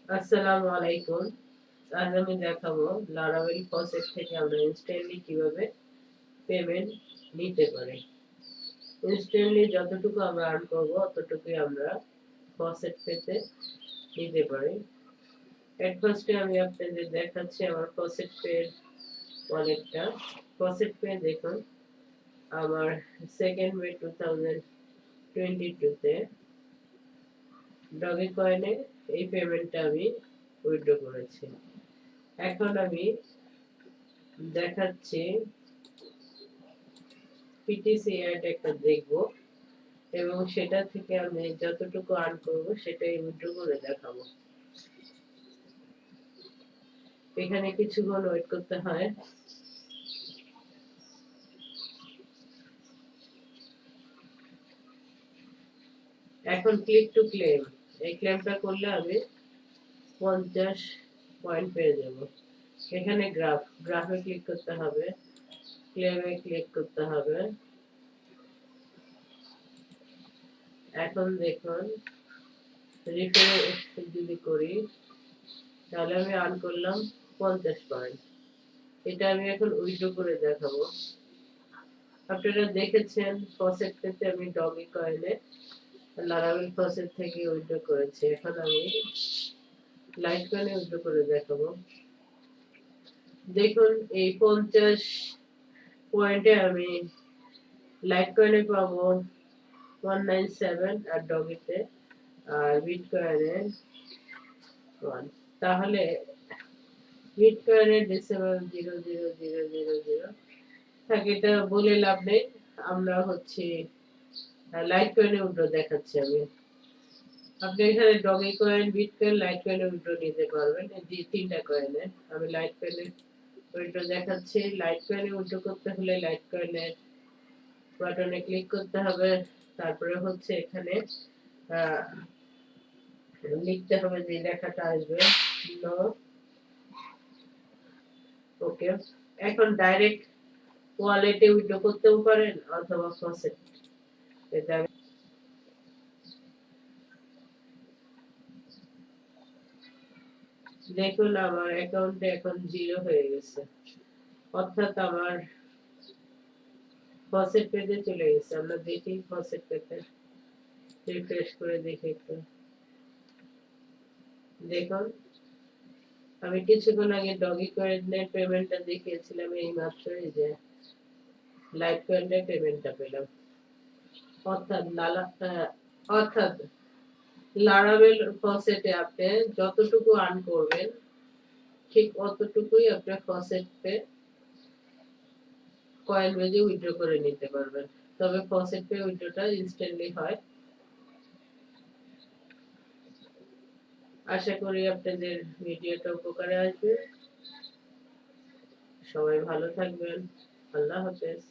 আসসালামু আলাইকুম। আজ আমি দেখাবো লারাভেল ফসেট থেকে আমরা ইনস্ট্যান্টলি কিভাবে পেমেন্ট নিতে পারি। ইনস্ট্যান্টলি যতটুকু আমরা আর্ন করব ততটুকুই আমরা ফসেট পেতে নিতে পারি। এট ফার্স্টে আমি আপনাদের দেখাচ্ছি আমার ফসেট পে ওয়ালেটটা। ফসেট পে দেখুন আমার 2nd মে 2022 তে ডগেকয়েনে এই পেমেন্টটা আমি উইথড্র করেছি। এখন আমি দেখাচ্ছি পিটিসি অ্যাড একটা দেখব এবং সেটা থেকে আমি যতটুকু আর্ন করব সেটাই উইথড্র করে দেখাবো। এখানে কিছুক্ষণ ওয়েট করতে হয়। এখন ক্লিক টু ক্লেম, এই ক্লেমটা করলে আমি 50 পয়েন্ট পেয়ে যাব। এখানে গ্রাফে ক্লিক করতে হবে, ক্লেমে ক্লিক করতে হবে। এখন দেখুন রিফ্রেশ যদি করি তাহলে আমি আর্ন করলাম 50 পয়েন্ট। এটা আমি এখন উইথড্র করে দেখাবো। আপনারা দেখেছেন ফসেট পেতে আমি ডগি কয়েনে লারাভেল ফসেট থেকে উইথড্র করেছি। এখন আমি লাইটকয়েনে উইথড্র করে দেখাবো। দেখুন এই 50 পয়েন্টে আমি লাইটকয়েনে পাবো 197 আর ডগিতে আর বিটকয়েনে 1। তাহলে বিটকয়েনের ডেসিমাল 0.00000 থাকে, এটা বলে লাভ নেই। আমরা হচ্ছে লাইটকয়েনে উইথড্র দেখাচ্ছি আমি। আপনি এখানে ডগি কয়েন, বিটকয়েন, লাইটকয়েনে উইথড্র নিতে পারবেন। এই তিনটা কয়েনে আমি লাইটকয়েনে উইথড্র দেখাচ্ছি। লাইটকয়েনে উইথড্র করতে হলে লাইটকয়েনের বাটনে ক্লিক করতে হবে। তারপরে হচ্ছে এখানে লিখতে হবে যে লেখাটা আসবে নো। ওকে, এখন ডাইরেক্ট ওয়ালেটে উইথড্র করতেও পারেন অথবা ফসেট। এটা দেখুন আমার অ্যাকাউন্টে এখন 0 হয়ে গেছে, অর্থাৎ আমার ফসেট পেতে চলে গেছে। আমরা দেখি ফসেট পেতে, রিফ্রেশ করে দেখি একটু। দেখুন আমি কিছুক্ষণ আগে ডগি কয়েনের পেমেন্টটা দেখিয়েছিলাম, এই মাত্রই যে লাইভ কয়েনের পেমেন্টটা পেলাম। অর্থাৎ অর্থাৎ লারাভেল ফসেটে আপনি যতটুকু আর্ন করবেন ঠিক অতটুকুই আপনি ফসেট পে কয়েন বেজে উইথড্র করে নিতে পারবেন। তবে ফসেট পে উইথড্রটা ইনস্ট্যান্টলি হয়। আশা করি আপনাদের ভিডিওটা উপকারে আসবে। সবাই ভালো থাকবেন। আল্লাহ হাফেজ।